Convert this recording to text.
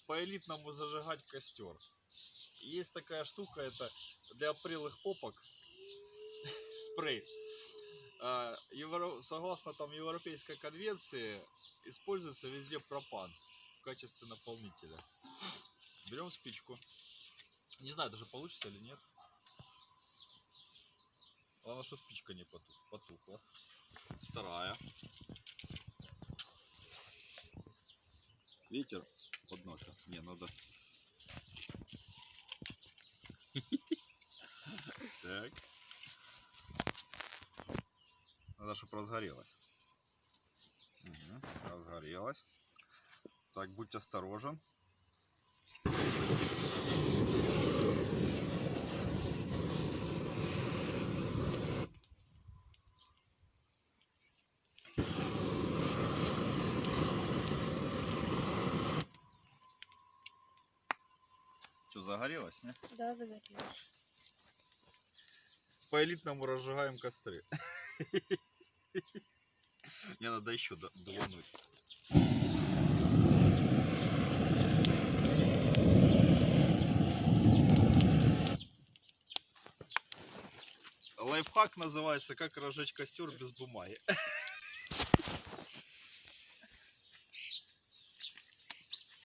по-элитному зажигать костер. Есть такая штука, это для опрелых попок спрей. Согласно там Европейской конвенции, используется везде пропан в качестве наполнителя. Берем спичку. Не знаю, даже получится или нет. Главное, что спичка не потухла. Вторая. Ветер под носом. Не, надо. Так. Надо, чтобы разгорелось. Угу, разгорелось. Так, будь осторожен. Что, загорелось, не? Да, загорелось. По-элитному разжигаем костры. Мне надо еще дувануть. Лайфхак называется «Как разжечь костер без бумаги».